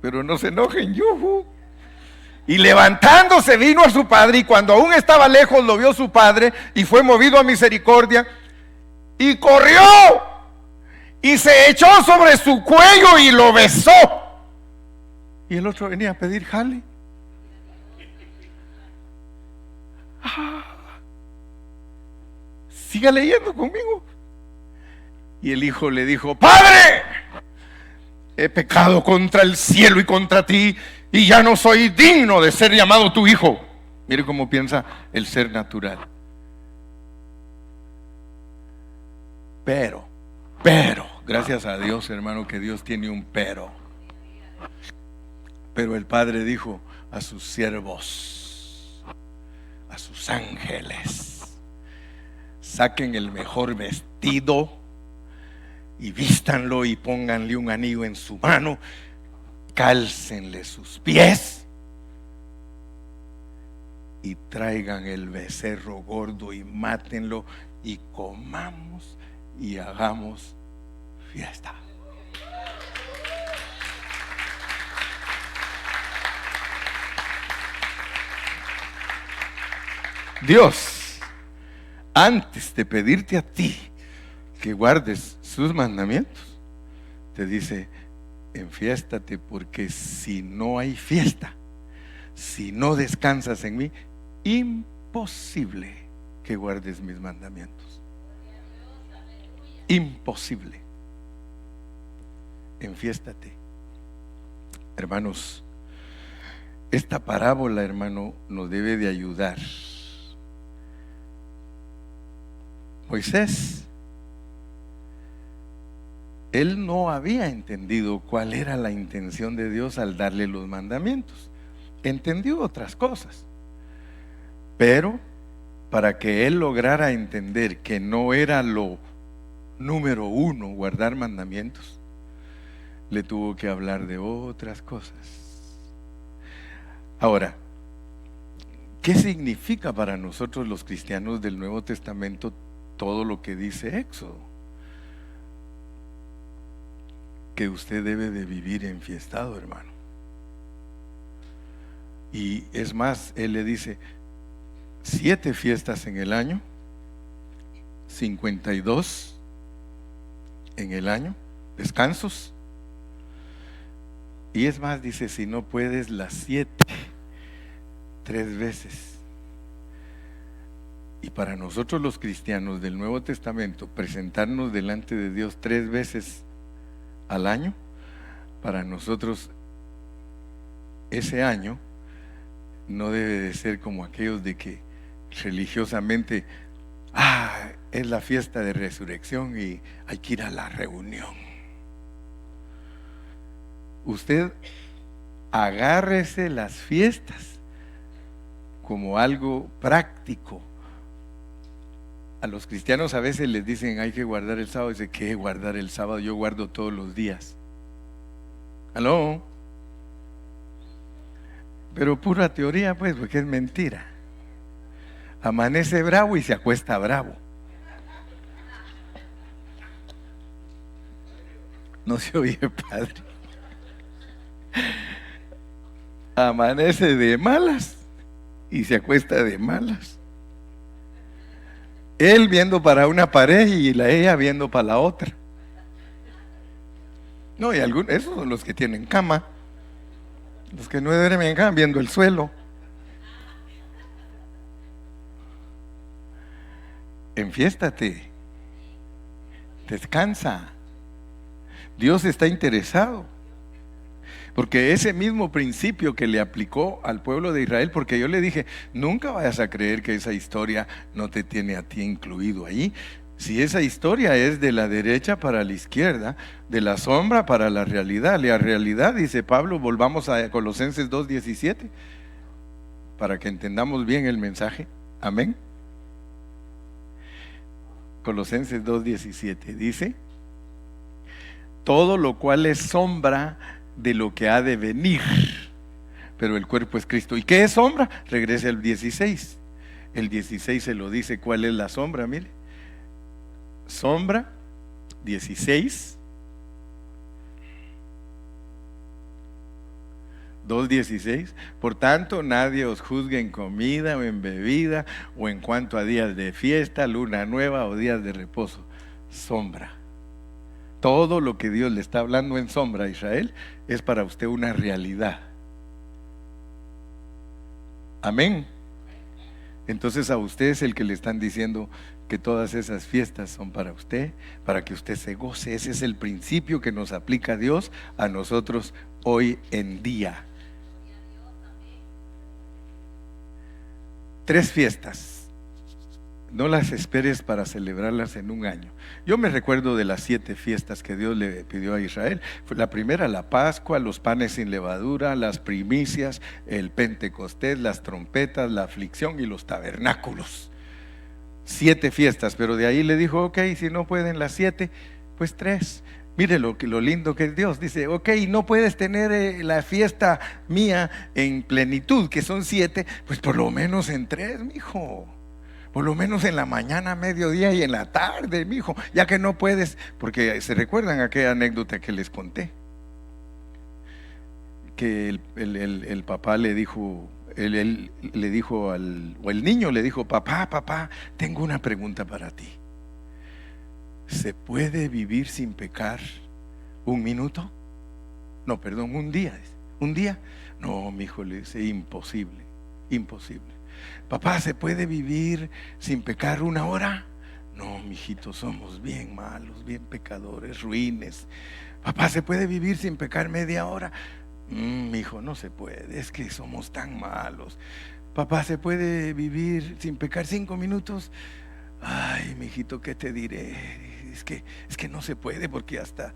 Pero no se enojen, yujú. Y levantándose vino a su padre, y cuando aún estaba lejos lo vio su padre, y fue movido a misericordia, y corrió y se echó sobre su cuello y lo besó. Y el otro venía a pedir jale. Siga leyendo conmigo. Y el hijo le dijo: Padre, he pecado contra el cielo y contra ti, y ya no soy digno de ser llamado tu hijo. Mire cómo piensa el ser natural. Pero, gracias a Dios, hermano, que Dios tiene un pero. Pero el padre dijo a sus siervos, a sus ángeles: saquen el mejor vestido y vístanlo y pónganle un anillo en su mano, cálcenle sus pies y traigan el becerro gordo y mátenlo y comamos y hagamos fiesta. Dios, antes de pedirte a ti que guardes sus mandamientos, te dice: enfiéstate, porque si no hay fiesta, si no descansas en mí, imposible que guardes mis mandamientos. Imposible. Enfiéstate. Hermanos, esta parábola, hermano, nos debe de ayudar. Moisés, él no había entendido cuál era la intención de Dios al darle los mandamientos. Entendió otras cosas, pero para que él lograra entender que no era lo número uno guardar mandamientos, le tuvo que hablar de otras cosas. Ahora, ¿qué significa para nosotros los cristianos del Nuevo Testamento todo lo que dice Éxodo? Que usted debe de vivir enfiestado, hermano. Y es más, él le dice: 7 fiestas en el año, 52 en el año, descansos. Y es más, dice: si no puedes las 7, 3 veces. Y para nosotros los cristianos del Nuevo Testamento, presentarnos delante de Dios 3 veces al año, para nosotros ese año no debe de ser como aquellos de que religiosamente es la fiesta de resurrección y hay que ir a la reunión. Usted agárrese las fiestas como algo práctico. A los cristianos a veces les dicen: hay que guardar el sábado. Dice: ¿qué guardar el sábado? Yo guardo todos los días. ¿Aló? Pero pura teoría, pues, porque es mentira. Amanece bravo y se acuesta bravo. No se oye, padre. Amanece de malas y se acuesta de malas. Él viendo para una pared y ella viendo para la otra. No, y esos son los que tienen cama. Los que no duermen en cama viendo el suelo. Enfiéstate. Descansa. Dios está interesado. Porque ese mismo principio que le aplicó al pueblo de Israel, porque yo le dije, nunca vayas a creer que esa historia no te tiene a ti incluido ahí. Si esa historia es de la derecha para la izquierda, de la sombra para la realidad. La realidad, dice Pablo, volvamos a Colosenses 2:17, para que entendamos bien el mensaje. Amén. Colosenses 2:17 dice, todo lo cual es sombra de lo que ha de venir, pero el cuerpo es Cristo. ¿Y qué es sombra? Regrese al 16. El 16 se lo dice cuál es la sombra, mire. Sombra 16 2:16. Por tanto, nadie os juzgue en comida o en bebida, o en cuanto a días de fiesta, luna nueva o días de reposo. Sombra. Todo lo que Dios le está hablando en sombra a Israel es para usted una realidad. Amén. Entonces a usted es el que le están diciendo que todas esas fiestas son para usted, para que usted se goce. Ese es el principio que nos aplica Dios a nosotros hoy en día. 3 fiestas. No las esperes para celebrarlas en un año. Yo me recuerdo de las 7 fiestas que Dios le pidió a Israel. Fue la primera, la Pascua, los panes sin levadura, las primicias, el Pentecostés, las trompetas, la aflicción y los tabernáculos. 7 fiestas, pero de ahí le dijo, ok, si no pueden las 7, pues 3. Mire lo lindo que es Dios. Dice, ok, no puedes tener la fiesta mía en plenitud, que son 7, pues por lo menos en 3, mijo. Por lo menos en la mañana, mediodía y en la tarde, mijo, ya que no puedes, porque se recuerdan aquella anécdota que les conté, que el papá le dijo, él le dijo o el niño le dijo, papá, tengo una pregunta para ti. ¿Se puede vivir sin pecar un minuto? No, perdón, un día. ¿Un día? No, mijo, le dice, imposible. Papá, ¿se puede vivir sin pecar 1 hora? No, mijito, somos bien malos, bien pecadores, ruines. Papá, ¿se puede vivir sin pecar media hora? Mijo, no se puede, es que somos tan malos. Papá, ¿se puede vivir sin pecar 5 minutos? Ay, mijito, ¿qué te diré? Es que no se puede, porque hasta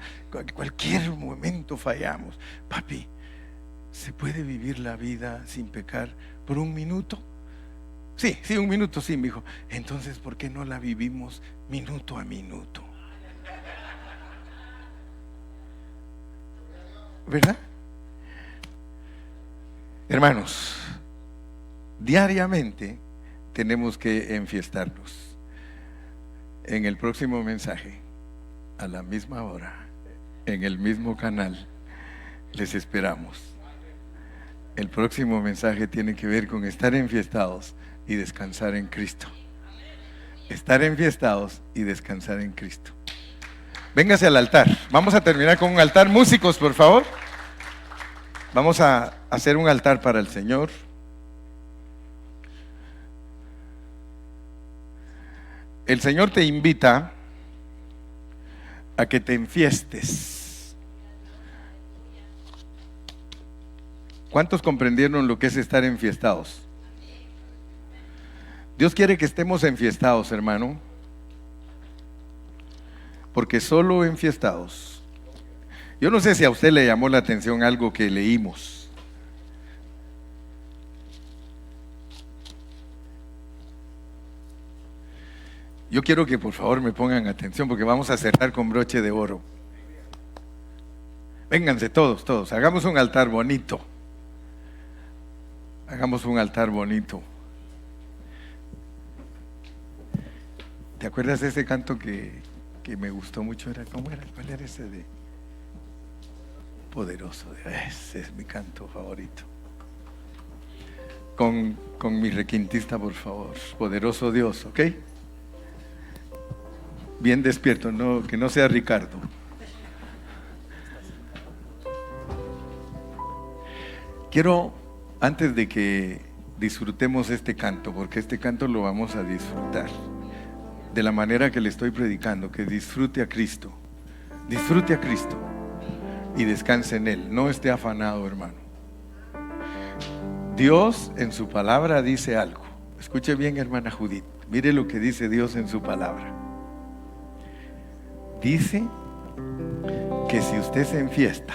cualquier momento fallamos. Papi, ¿se puede vivir la vida sin pecar por 1 minuto? Sí, 1 minuto, sí, mijo. Entonces, ¿por qué no la vivimos minuto a minuto? ¿Verdad? Hermanos, diariamente tenemos que enfiestarnos. En el próximo mensaje, a la misma hora, en el mismo canal, les esperamos. El próximo mensaje tiene que ver con estar enfiestados y descansar en Cristo. Estar enfiestados y descansar en Cristo. Véngase al altar. Vamos a terminar con un altar. Músicos, por favor. Vamos a hacer un altar para el Señor. El Señor te invita a que te enfiestes. ¿Cuántos comprendieron lo que es estar enfiestados? Dios quiere que estemos enfiestados, hermano, porque solo enfiestados. Yo no sé si a usted le llamó la atención algo que leímos. Yo quiero que por favor me pongan atención, porque vamos a cerrar con broche de oro. Vénganse todos. Hagamos un altar bonito. Hagamos un altar bonito. ¿Te acuerdas de ese canto que me gustó mucho? ¿Cómo era? ¿Cuál era ese de Poderoso? Ese es mi canto favorito. Con mi requintista, por favor. Poderoso Dios, ¿ok? Bien despierto, que no sea Ricardo. Quiero, antes de que disfrutemos este canto, porque este canto lo vamos a disfrutar de la manera que le estoy predicando, que disfrute a Cristo y descanse en Él, no esté afanado, hermano. Dios en su palabra dice algo. Escuche bien, hermana Judith, mire lo que dice Dios en su palabra. Dice que si usted se enfiesta,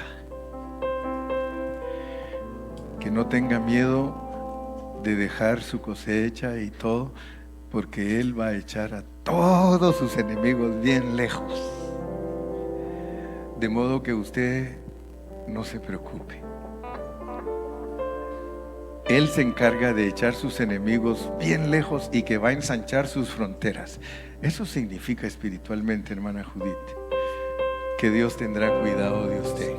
que no tenga miedo de dejar su cosecha y todo, porque Él va a echar a todos sus enemigos bien lejos. De modo que usted no se preocupe. Él se encarga de echar sus enemigos bien lejos y que va a ensanchar sus fronteras. Eso significa espiritualmente, hermana Judith, que Dios tendrá cuidado de usted.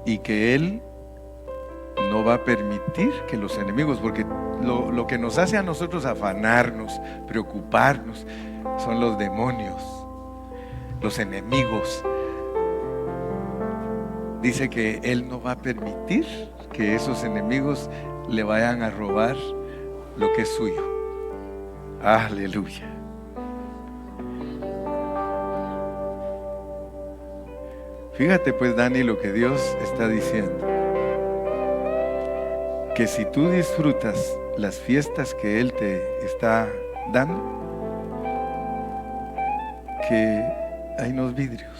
Y que Él no va a permitir que los enemigos, porque lo que nos hace a nosotros afanarnos, preocuparnos, son los demonios, los enemigos. Dice que Él no va a permitir que esos enemigos le vayan a robar lo que es suyo. Aleluya. Fíjate pues, Dani, lo que Dios está diciendo. Que si tú disfrutas las fiestas que Él te está dando, que hay unos vidrios.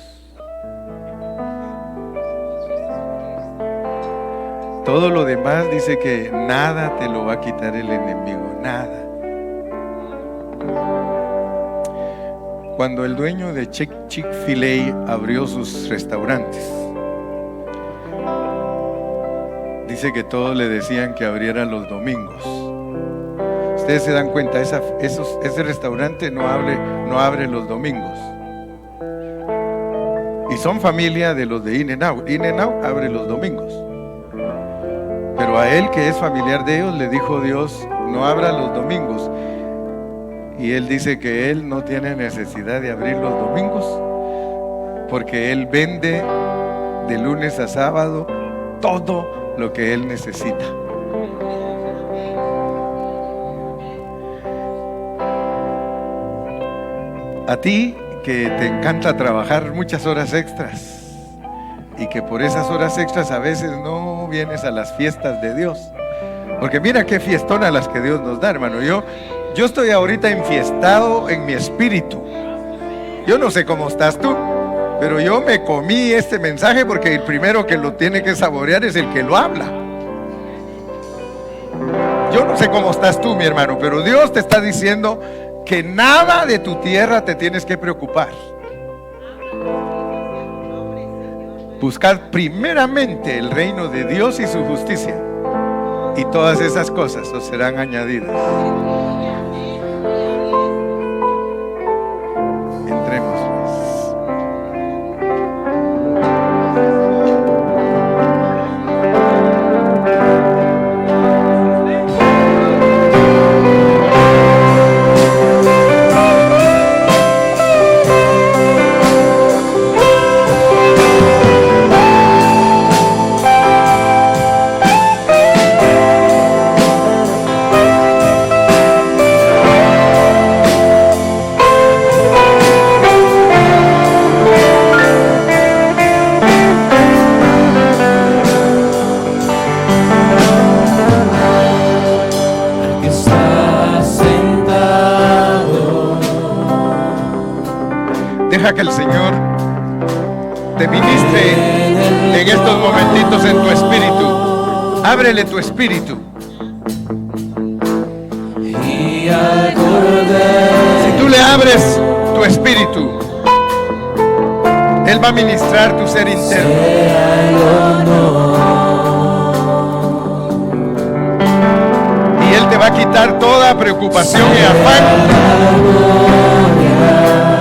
Todo lo demás dice que nada te lo va a quitar el enemigo, nada. Cuando el dueño de Chick-fil-A abrió sus restaurantes, dice que todos le decían que abriera los domingos. Ustedes se dan cuenta, ese restaurante no abre los domingos. Y son familia de los de In-N-Out. In-N-Out abre los domingos. Pero a él, que es familiar de ellos, le dijo Dios, no abra los domingos. Y él dice que él no tiene necesidad de abrir los domingos, porque él vende de lunes a sábado todo lo que él necesita. A ti que te encanta trabajar muchas horas extras y que por esas horas extras a veces no vienes a las fiestas de Dios, porque mira qué fiestona las que Dios nos da, hermano. Yo estoy ahorita enfiestado en mi espíritu. Yo no sé cómo estás tú, pero yo me comí este mensaje porque el primero que lo tiene que saborear es el que lo habla. Yo no sé cómo estás tú, mi hermano, pero Dios te está diciendo que nada de tu tierra te tienes que preocupar. Buscar primeramente el reino de Dios y su justicia, y todas esas cosas os serán añadidas. Entremos pues. Deja que el Señor te ministre en estos momentitos en tu espíritu. Ábrele tu espíritu. Si tú le abres tu espíritu, Él va a ministrar tu ser interno. Y Él te va a quitar toda preocupación y afán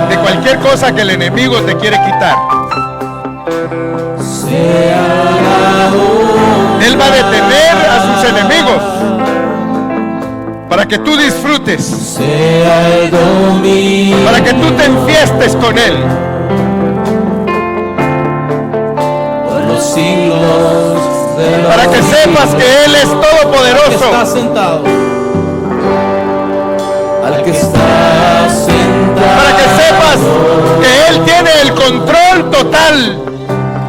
de cualquier cosa que el enemigo te quiere quitar. Él va a detener a sus enemigos para que tú disfrutes, para que tú te enfiestes con Él. Para que sepas que Él es todopoderoso. Está sentado. Al que está sentado. Para que sepas que Él tiene el control total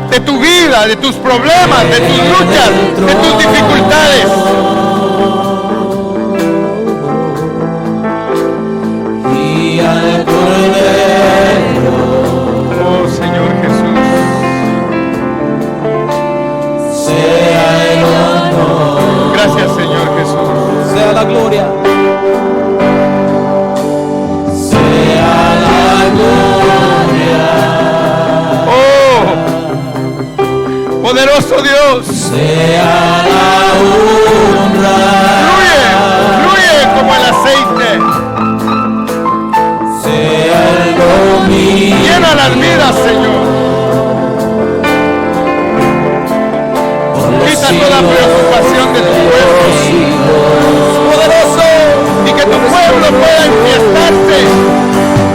de tu vida, de tus problemas, de tus luchas, de tus dificultades. Y al Cordero. Oh Señor Jesús. Sea el honor. Gracias Señor Jesús. Sea la gloria. Sea la gloria. Oh, poderoso Dios. Sea la honra. Fluye como el aceite. Sea el dominio. Llena las vidas, Señor. Quita toda preocupación de tu pueblo. Poderoso. Y que tu pueblo pueda enfiestarse.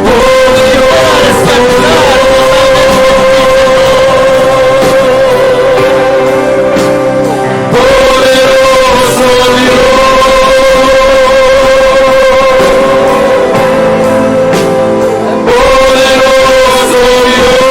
Y pueda descansar Poderoso Dios. Poderoso Dios.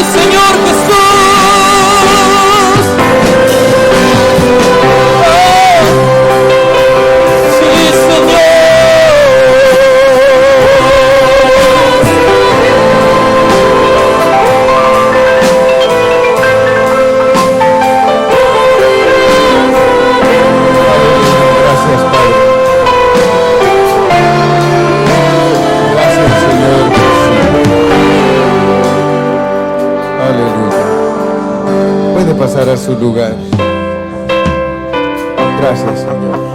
Señor Jesús. Sí, Señor. Gracias, Padre. Gracias, Señor Jesús. Aleluya. Puede pasar a su lugar. Gracias, Señor.